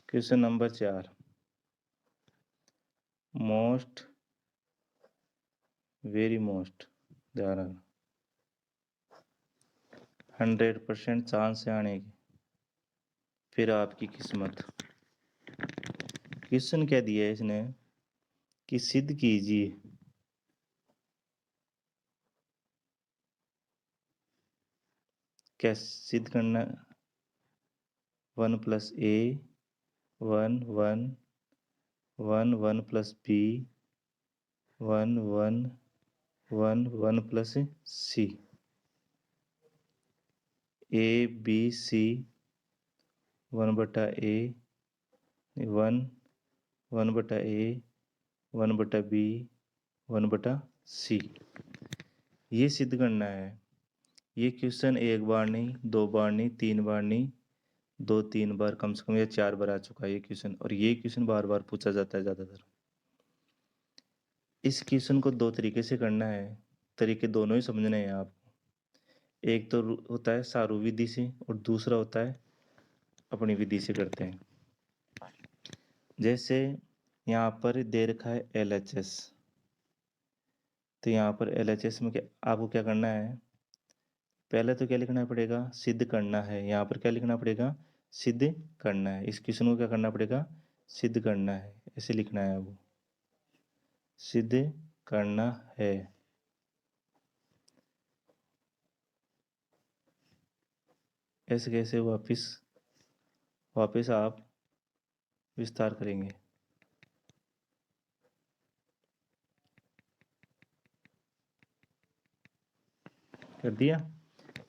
Question number 4 most very most ध्यान रखना 100% chance है आने की, फिर आपकी किस्मत। क्वेश्चन क्या दिया है इसने कि सिद्ध कीजिए क्या सिद्ध करना 1 + a 1 1 1 1 + b 1 1 1 1 + c a b c 1/a 1 1/a 1/b 1/c ये सिद्ध करना है। ये क्वेश्चन एक बार नहीं, दो बार नहीं, तीन बार नहीं, 2-3 बार कम से कम या 4 बार आ चुका है ये क्वेश्चन, और ये क्वेश्चन बार बार पूछा जाता है ज़्यादातर। इस क्वेश्चन को दो तरीके से करना है, तरीके दोनों ही समझने हैं आपको। एक तो होता है सारू विधि से और दूसरा होता है अपनी विधि से करते हैं। जैसे यहाँ पर दे रखा है LHS, तो यहाँ पर LHS में क्या आपको क्या करना है, पहले तो क्या लिखना पड़ेगा, सिद्ध करना है। यहाँ पर क्या लिखना पड़ेगा, सिद्ध करना है। इस क्वेश्चन को क्या करना पड़ेगा, सिद्ध करना है, ऐसे लिखना है आपको, सिद्ध करना है। ऐसे कैसे वापस वापस आप विस्तार करेंगे। कर दिया।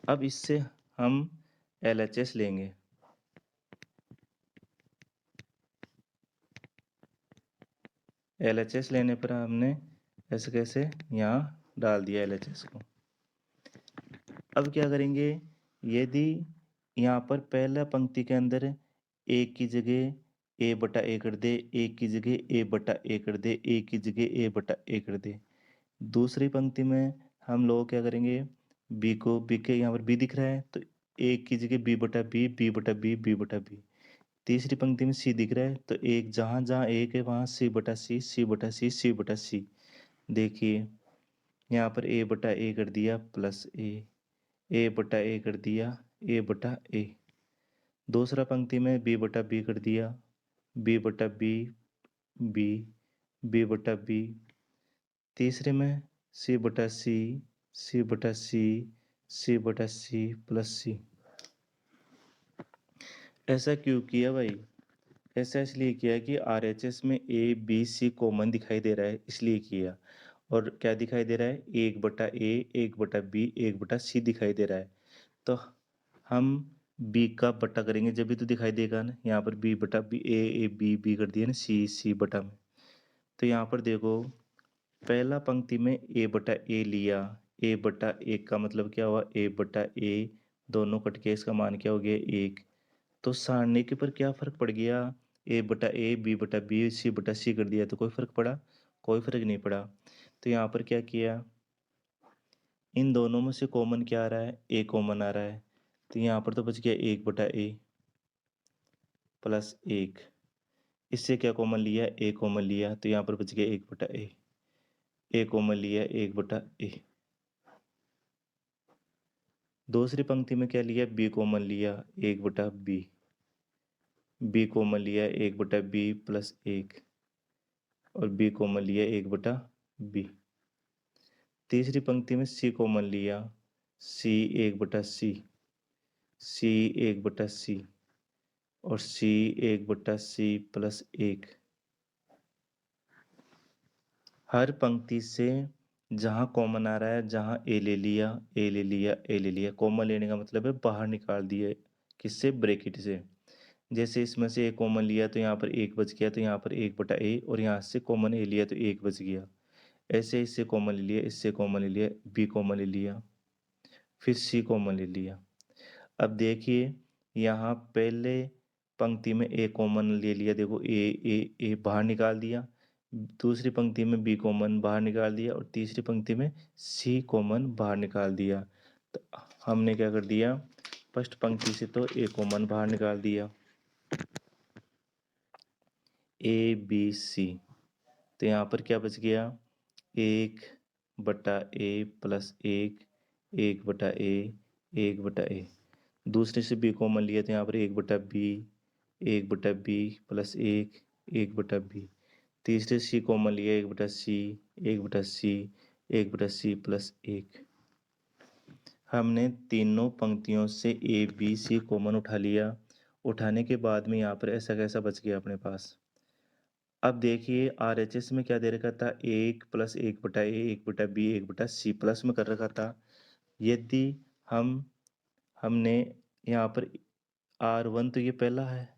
अब इससे हम LHS लेंगे। LHS लेने पर हमने ऐसे कैसे यहाँ डाल दिया LHS को। अब क्या करेंगे, यदि यहाँ पर पहला पंक्ति के अंदर एक की जगह a/a कर दे, एक की जगह a/a कर दे, एक की जगह a/a कर दे। दूसरी पंक्ति में हम लोग क्या करेंगे, b को b के यहाँ पर b दिख रहा है तो एक की जगह b/b b/b b/b। तीसरी पंक्ति में c दिख रहा है तो एक जहाँ जहाँ एक है वहाँ c/c c/c c/c। देखिए यहाँ पर a/a कर दिया प्लस a/a कर दिया a/a। दूसरा पंक्ति में b/b कर दिया b/b b b/b। तीसरे में c/c c/c c/c plus c। ऐसा क्यों किया भाई, ऐसा इसलिए किया कि RHS में a b c कॉमन दिखाई दे रहा है इसलिए किया। और क्या दिखाई दे रहा है, 1/a 1/b 1/c दिखाई दे रहा है। तो हम b का बट्टा करेंगे जब भी तो दिखाई देगा ना। यहाँ पर b/b a b b कर दिया ना, c बटा में। तो यहाँ पर देखो पहला पंक्ति में a/a लिया, a/a का मतलब क्या हुआ, a/a दोनों कट के इसका मान क्या हो गया 1। तो सारणी के पर क्या फर्क पड़ गया, a/a b/b c/c कर दिया तो कोई फर्क पड़ा, कोई फर्क नहीं पड़ा। तो यहाँ पर क्या किया, इन दोनों में से कॉमन क्या आ रहा है, a कॉमन आ रहा है। तो यहाँ पर तो बच गया 1/a प्लस 1। इससे क्या कॉमन लिया, a कॉमन लिया तो यहाँ पर बच गया 1/a। a कॉमन लिया 1/a। दूसरी पंक्ति में क्या लिया, b कॉमन लिया 1/b। b कॉमन लिया 1/b प्लस 1 और b कॉमन लिया 1/b। तीसरी पंक्ति में c कॉमन लिया c 1/c c 1/c और c 1/c प्लस 1। हर पंक्ति से जहाँ कॉमन आ रहा है, जहाँ a ले लिया a ले लिया a ले लिया। कॉमन लेने का मतलब है बाहर निकाल दिया, किससे, ब्रैकेट से। जैसे इसमें से एक कॉमन लिया तो यहाँ पर 1 बच गया तो यहाँ पर 1/a और यहाँ से कॉमन a लिया तो 1 बच गया। ऐसे इससे कॉमन ले लिया, इससे कॉमन ले लिया, b कॉमन ले लिया, फिर c कॉमन ले लिया। अब देखिए यहाँ पहले पंक्ति में a कॉमन ले लिया, देखो a बाहर निकाल दिया। दूसरी पंक्ति में b कॉमन बाहर निकाल दिया और तीसरी पंक्ति में c कॉमन बाहर निकाल दिया। तो हमने क्या कर दिया, फर्स्ट पंक्ति से तो a कॉमन बाहर निकाल दिया। ए बी सी, तो यहाँ पर क्या बच गया, 1/a प्लस 1/a 1/a। दूसरे से b कॉमन लिया तो यहाँ पर 1/b प्लस 1/b। तीसरे से c कॉमन लिया 1/c 1/c प्लस 1। हमने तीनों पंक्तियों से ए बी सी कॉमन उठा लिया। उठाने के बाद में यहाँ पर ऐसा कैसा बच गया अपने पास। अब देखिए आरएचएस में क्या दे रखा था, 1+1/a 1/b 1/c प्लस में कर रखा था। यदि हमने यहाँ पर R1 तो ये पहला है,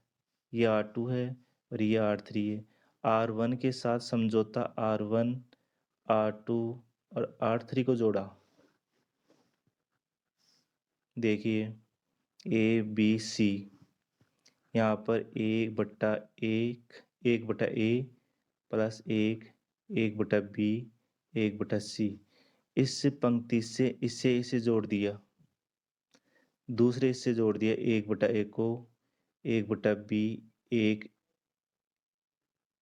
ये R2 है और ये R3 है। R1 के साथ समझौता R1 R2 और R3 को जोड़ा। देखिए ए बी सी, यहाँ पर 1/a प्लस 1/b 1/c। इस पंक्ति से इसे जोड़ दिया, दूसरे इससे जोड़ दिया 1/a को 1/b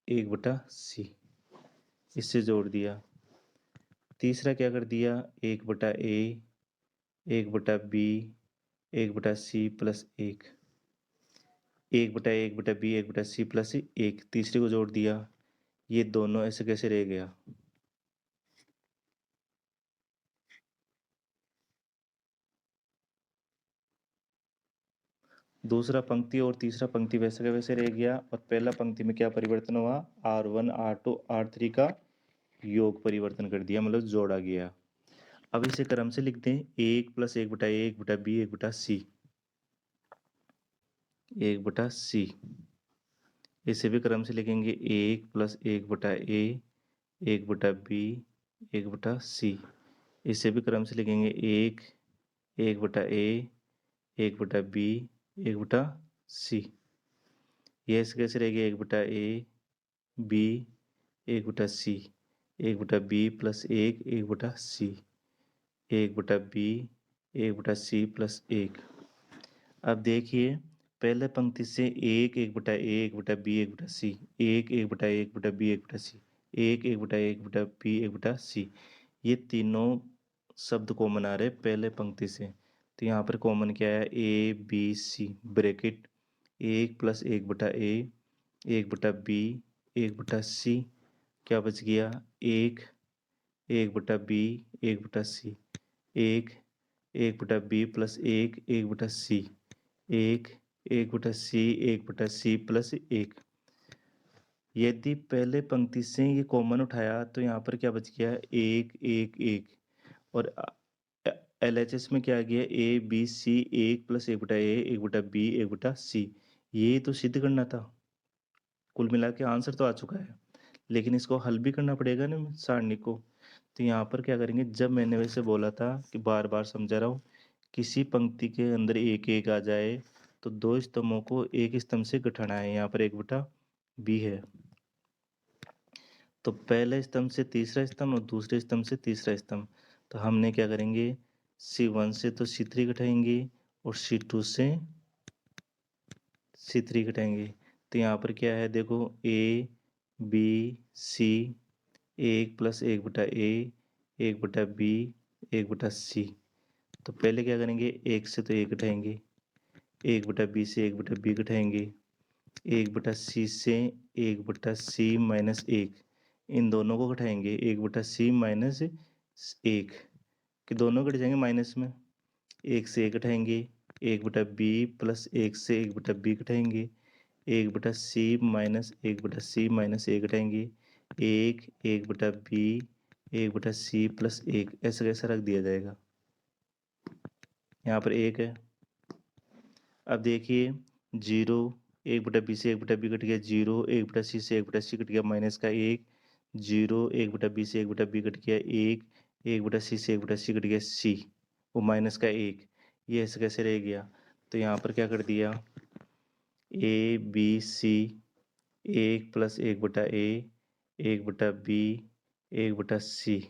1/c, इससे जोड़ दिया। तीसरा क्या कर दिया, 1/a 1/b 1/c plus 1/a 1/b 1/c plus 1, तीसरे को जोड़ दिया। ये दोनों ऐसे कैसे रह गया। दूसरा पंक्ति और तीसरा पंक्ति वैसे का वैसे रह गया और पहला पंक्ति में क्या परिवर्तन हुआ, R1 R2 R3 का योग परिवर्तन कर दिया, मतलब जोड़ा गया। अब इसे क्रम से लिख दें, 1+1/a 1/b 1/c 1/c। इसे भी क्रम से लिखेंगे, 1+1/a 1/b 1/c। इसे भी क्रम से लिखेंगे, 1/a 1/b 1/c। ये ऐसे कैसे रहेगा, 1/a b 1/c 1/b plus 1/c 1/b 1/c plus 1। अब देखिए पहले पंक्ति से 1/a 1/b 1/c 1/a 1/b 1/c 1/a 1/b 1/c, ये तीनों शब्द कॉमन आ रहे पहले पंक्ति से। तो यहाँ पर कॉमन क्या है, A B C bracket 1+1/a 1/b 1/c, क्या बच गया, 1/b 1/c 1/b plus 1/c 1/c 1/c plus 1। यदि पहले पंक्ति से ये कॉमन उठाया तो यहाँ पर क्या बच गया, 1 और एलएचएस में क्या आ गया, A B C 1+1/a 1/b 1/c। ये तो सिद्ध करना था। कुल मिला के आंसर तो आ चुका है, लेकिन इसको हल भी करना पड़ेगा ना सारणी को। तो यहाँ पर क्या करेंगे, जब मैंने वैसे बोला था कि बार बार समझा रहा हूँ, किसी पंक्ति के अंदर एक एक आ जाए तो दो स्तंभों को एक स्तंभ से गठाना है। यहाँ पर 1/b है, तो पहले स्तंभ से तीसरा स्तंभ और दूसरे स्तंभ से तीसरा स्तंभ। तो हमने क्या करेंगे, C1 से तो C3 घटाएंगे और C2 से C3 घटाएंगे। तो यहाँ पर क्या है देखो, A B C 1+1/a 1/b 1/c। तो पहले क्या करेंगे, 1 से तो 1 घटाएंगे, 1/b से 1/b घटाएंगे, 1/c से 1/c माइनस 1, इन दोनों को घटाएंगे, 1/c माइनस 1 कि दोनों घट जाएंगे माइनस में। 1 से 1 घटाएंगे, 1/b प्लस 1 से 1/b घटाएंगे, 1/c माइनस 1/c माइनस 1 घटाएंगे, 1/b 1/c प्लस 1, ऐसा कैसा रख दिया जाएगा। यहाँ पर 1 है। अब देखिए 0 1/b से 1/b कट गया, 0 1/c से 1/c कट गया माइनस का 1, 0 1/b से 1/b कट गया 1, 1/c से 1/c कट गया c, वो माइनस का 1, ये ऐसे कैसे रह गया। तो यहाँ पर क्या कर दिया, A B C 1+1/a 1/b 1/c,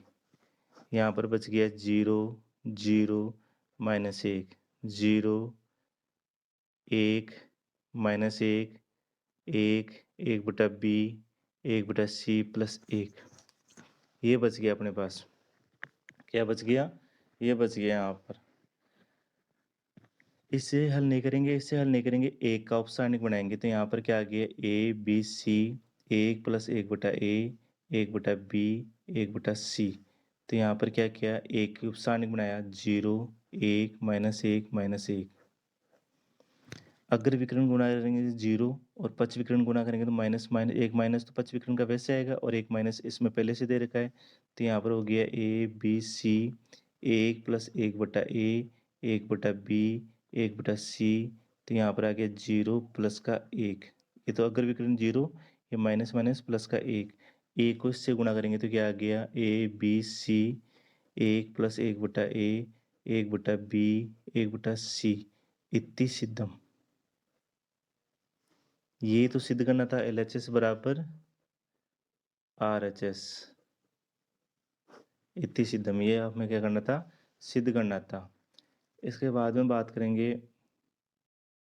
यहाँ पर बच गया 0 0 माइनस 1 0 1 माइनस 1 1 एक बटा बी, एक बटा सी प्लस एक। ये बच गया अपने पास। क्या बच गया? ये बच गया यहाँ पर। इसे हल नहीं करेंगे, इसे हल नहीं करेंगे, एक का उपसारणिक बनाएंगे तो यहाँ पर क्या आ गया, ए बी सी, एक प्लस एक बटा ए, एक बटा बी, एक बटा सी। तो यहाँ पर क्या किया, एक की उपसारणिक बनाया, 0 1 माइनस एक माइनस एक। अग्र विकर्ण गुणा करेंगे 0 और पक्ष विकर्ण गुणा करेंगे तो माइनस माइनस एक, माइनस तो पक्ष विकर्ण का वैसे आएगा और एक माइनस इसमें पहले से दे रखा है। तो यहाँ पर हो गया ए बी सी, एक प्लस एक बटा ए, एक बटा बी, एक बटा सी। तो यहाँ पर आ गया 0 प्लस का एक। ये तो अग्र विकर्ण 0, ये माइनस माइनस प्लस का एक को इससे गुणा करेंगे तो क्या आ गया, ए बी सी, एक प्लस एक बटा ए, एक बटा बी, एक बटा सी। इति सिद्धम। ये तो सिद्ध करना था LHS बराबर RHS। इति सिद्धम, ये हमें क्या करना था, सिद्ध करना था। इसके बाद में बात करेंगे